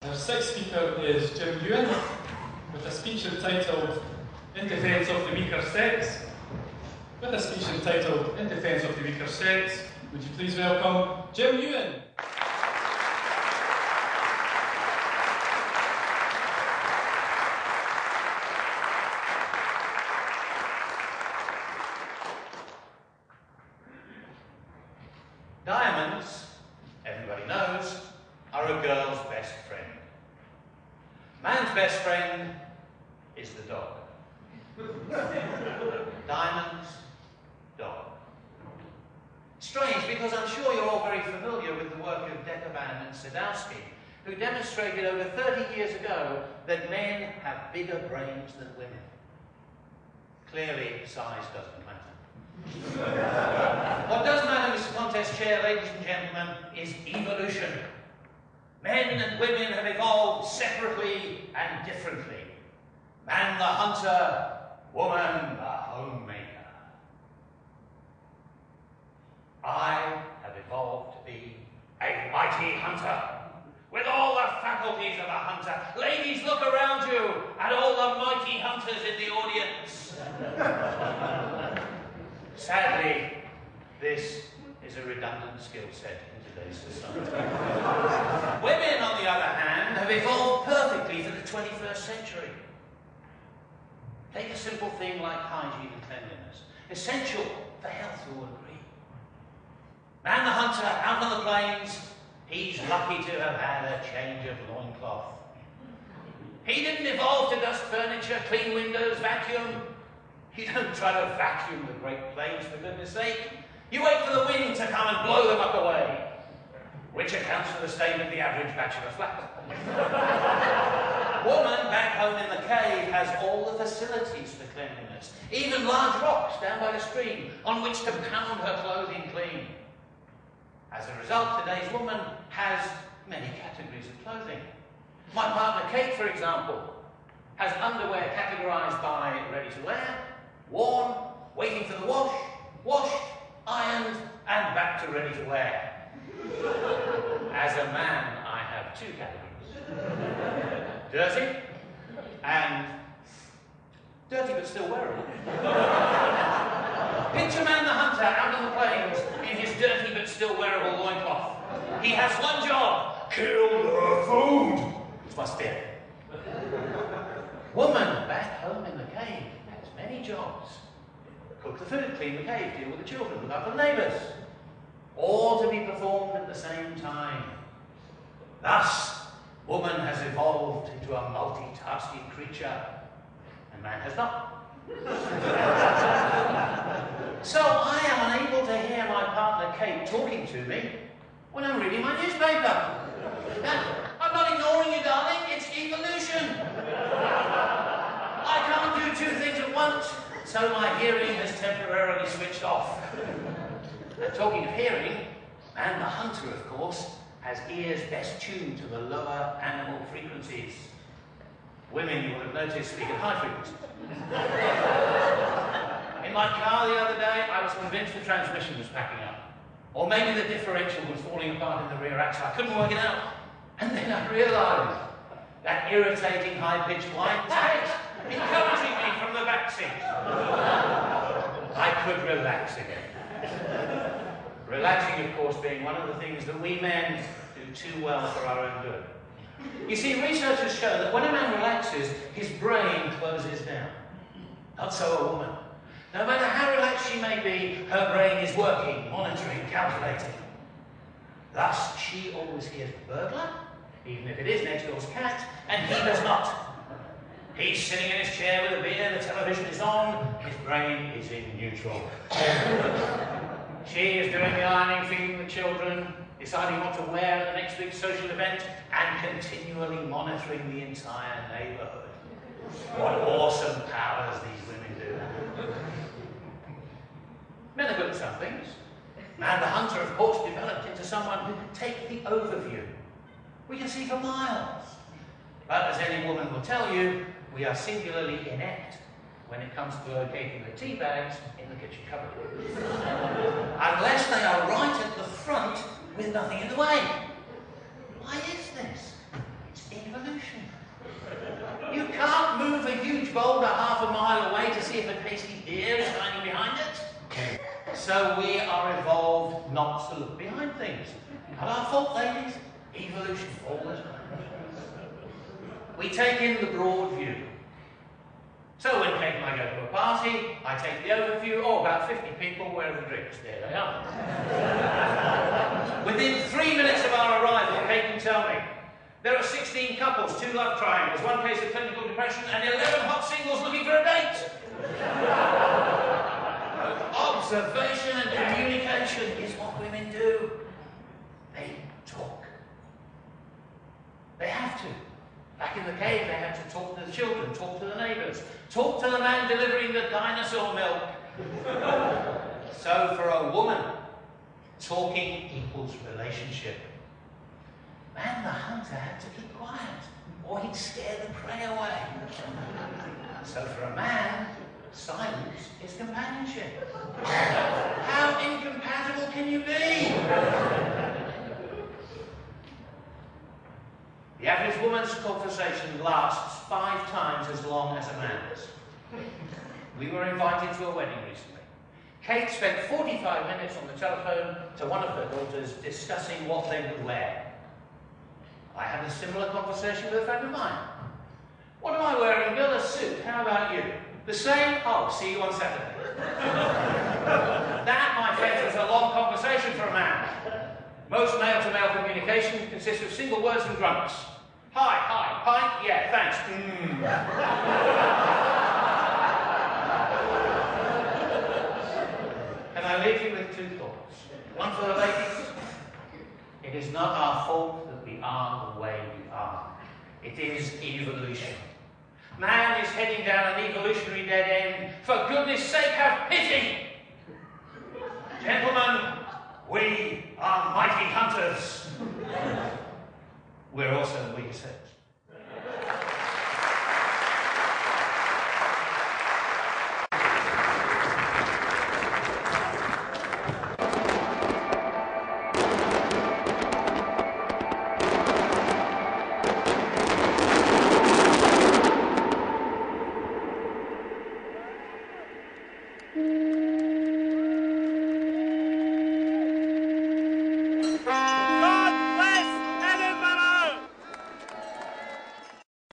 Our sixth speaker is Jim Ewan, with a speech entitled In Defence of the Weaker Sex. With a speech entitled In Defence of the Weaker Sex, would you please welcome Jim Ewan? Diamonds, everybody knows, are a girl's best friend. Man's best friend is the dog. Diamonds, dog. Strange, because I'm sure you're all very familiar with the work of Dekovan and Sadowski, who demonstrated over 30 years ago that men have bigger brains than women. Clearly, size doesn't matter. What does matter, Mr. Contest Chair, ladies and gentlemen, is evolution. Men and women have evolved separately and differently. Man the hunter, woman the homemaker. I have evolved to be a mighty hunter, with all the faculties of a hunter. Ladies, look around you at all the mighty hunters in the audience. Sadly, this is a redundant skill set in today's society. Women, on the other hand, have evolved perfectly for the 21st century. Take a simple thing like hygiene and cleanliness, essential for health, you'll agree. Man the hunter, out on the plains, he's lucky to have had a change of loincloth. He didn't evolve to dust furniture, clean windows, vacuum. You don't try to vacuum the Great Plains, for goodness sake. You wait for the wind to come and blow them up away, which accounts for the state of the average bachelor flat. Woman back home in the cave has all the facilities for cleanliness, even large rocks down by the stream on which to pound her clothing clean. As a result, today's woman has many categories of clothing. My partner Kate, for example, has underwear categorized by ready to wear, worn, waiting for the wash, washed, ironed, and back to ready to wear. As a man, I have two categories. Dirty and dirty but still wearable. Picture Man the Hunter out on the plains in his dirty but still wearable loincloth. He has one job: kill the food. It's my spear. Woman back home in the cave has many jobs. Cook the food, clean the cave, deal with the children, look after the neighbours. All to be performed at the same time. Thus, woman has evolved into a multitasking creature, and man has not. So I am unable to hear my partner Kate talking to me when I'm reading my newspaper. I'm not ignoring you, darling, it's evolution. I can't do two things at once, so my hearing has temporarily switched off. And talking of hearing, Man the Hunter, of course, has ears best tuned to the lower animal frequencies. Women, you would have noticed, speak at high frequencies. In my car the other day, I was convinced the transmission was packing up. Or maybe the differential was falling apart in the rear axle. I couldn't work it out. And then I realised that irritating high-pitched whine tapped, encouraging me from the back seat. I could relax again. Relaxing, of course, being one of the things that we men do too well for our own good. You see, researchers show that when a man relaxes, his brain closes down. Not so a woman. No matter how relaxed she may be, her brain is working, monitoring, calculating. Thus, she always hears the burglar, even if it is next door's cat, and he does not. He's sitting in his chair with a beer, the television is on, his brain is in neutral. She is doing the ironing, feeding the children, deciding what to wear at the next big social event, and continually monitoring the entire neighbourhood. What awesome powers these women do. Men are good at some things. Man the Hunter, of course, developed into someone who can take the overview. We can see for miles. But as any woman will tell you, we are singularly inept when it comes to locating the tea bags in the kitchen cupboard. Unless they are right at the front with nothing in the way. Why is this? It's boulder half a mile away to see if a tasty deer is hiding behind it. So we are evolved not to look behind things. Not our fault, ladies. Evolution forward. We take in the broad view. So when Kate and I go to a party, I take the overview, about 50 people, where are the drinks? There they are. Within 3 minutes of our arrival, Kate can tell me, there are 16 couples, 2 love triangles, 1 case of clinical depression, and 11 hot singles looking for a date. Observation and communication is what women do. They talk. They have to. Back in the cave, they had to talk to the children, talk to the neighbours, talk to the man delivering the dinosaur milk. So for a woman, talking equals relationship. Man the hunter had to keep quiet, or he'd scare the prey away. So for a man, silence is companionship. How incompatible can you be? The average woman's conversation lasts 5 times as long as a man's. We were invited to a wedding recently. Kate spent 45 minutes on the telephone to one of her daughters discussing what they would wear. I had a similar conversation with a friend of mine. What am I wearing, Bill? A suit. How about you? The same? Oh, see you on Saturday. That, my friends, was a long conversation for a man. Most male-to-male communication consists of single words and grunts. Hi, pint? Yeah, thanks. Can I leave you with 2 thoughts? One for the ladies. It is not our fault that we are the way we are. It is evolution. Man is heading down an evolutionary dead end. For goodness sake, have pity! Gentlemen, we are mighty hunters. We're also weak sex. Mm.